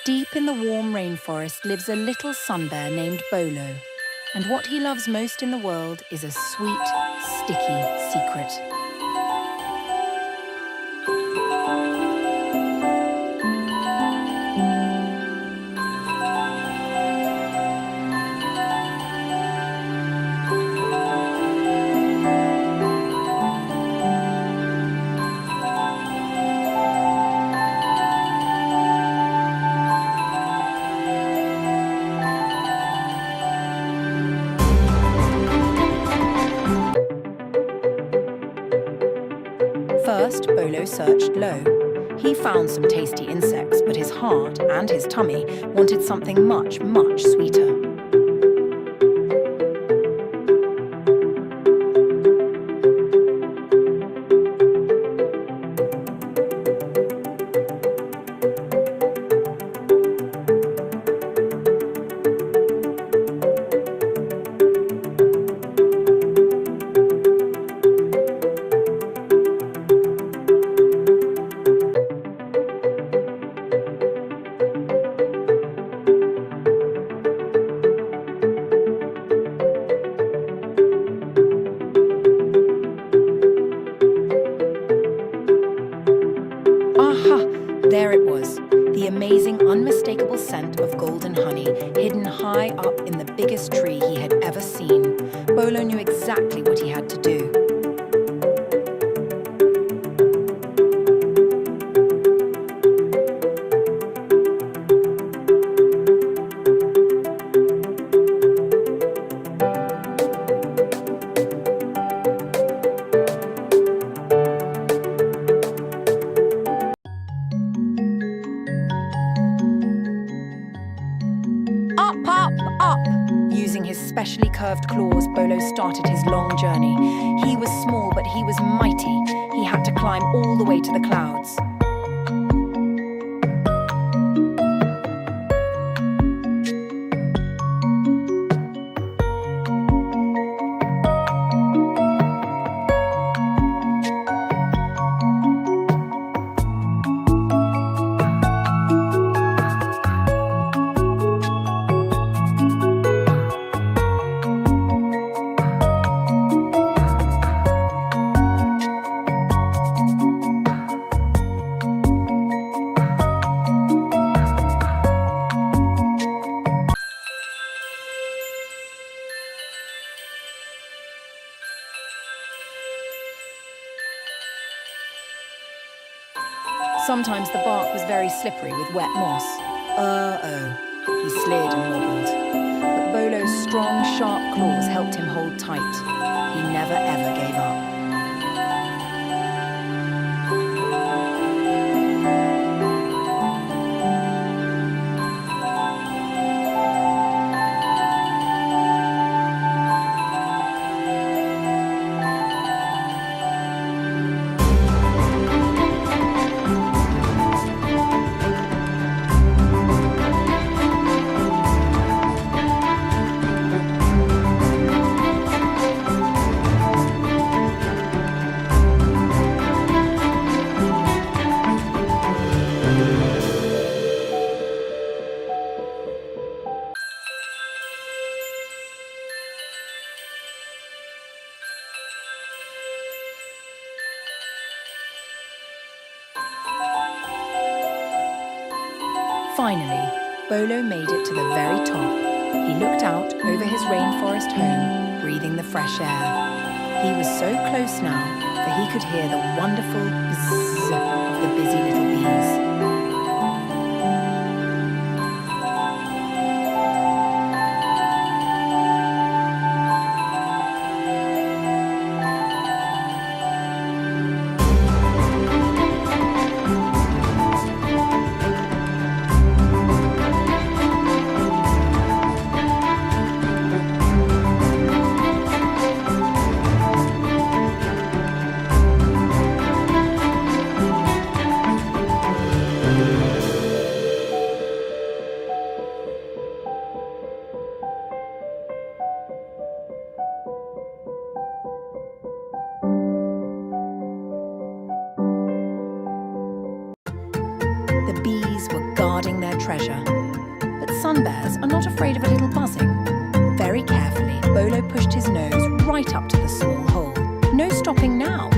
Deep in the warm rainforest lives a little sun bear named Bolo, and what he loves most in the world is a sweet, sticky secret. First, Bolo searched low. He found some tasty insects, but his heart and his tummy wanted something much, much sweeter. There it was, the amazing, unmistakable scent of golden honey, hidden high up in the biggest tree he had ever seen. Bolo knew exactly what he had to do. Up! Using his specially curved claws, Bolo started his long journey. He was small, but he was mighty. He had to climb all the way to the clouds. Sometimes the bark was very slippery with wet moss. He slid and wobbled. But Bolo's strong, sharp claws helped him hold tight. He never ever gave up. Finally, Bolo made it to the very top. He looked out over his rainforest home, breathing the fresh air. He was so close now that he could hear the wonderful buzz of the busy little bees. treasure. But sun bears are not afraid of a little buzzing. Very carefully, Bolo pushed his nose right up to the small hole. No stopping now.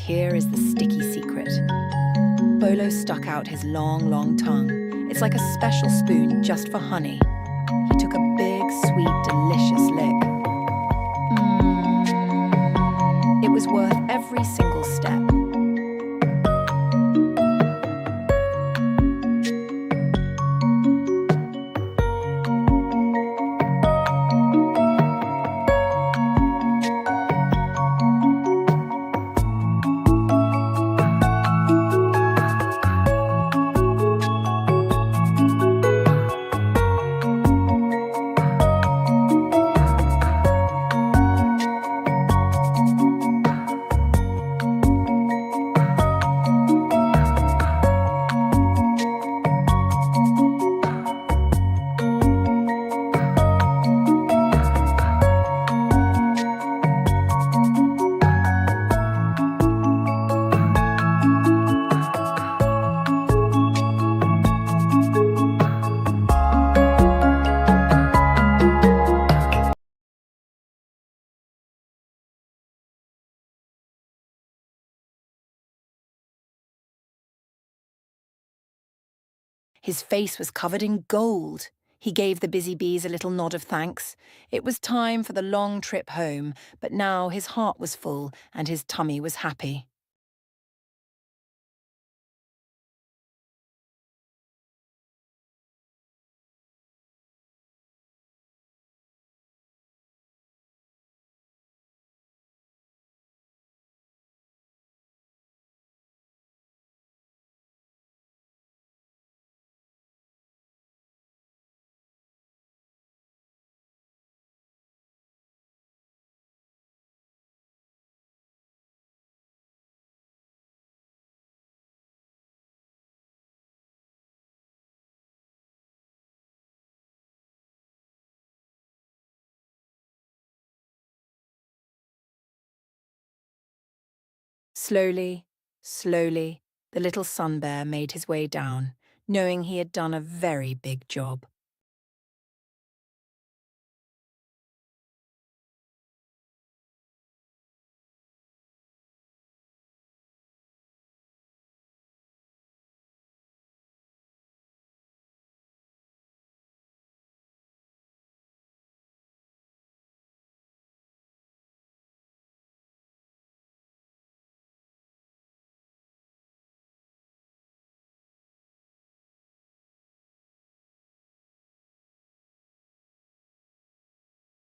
Here is the sticky secret. Bolo stuck out his long tongue. It's like a special spoon just for honey. He took a big, sweet, delicious lick. It was worth every single step. His face was covered in gold. He gave the busy bees a little nod of thanks. It was time for the long trip home, but now his heart was full and his tummy was happy. Slowly, slowly, the little sun bear made his way down, knowing he had done a very big job.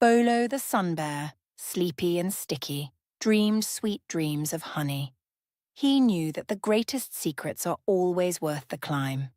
Bolo the sun bear, sleepy and sticky, dreamed sweet dreams of honey. He knew that the greatest secrets are always worth the climb.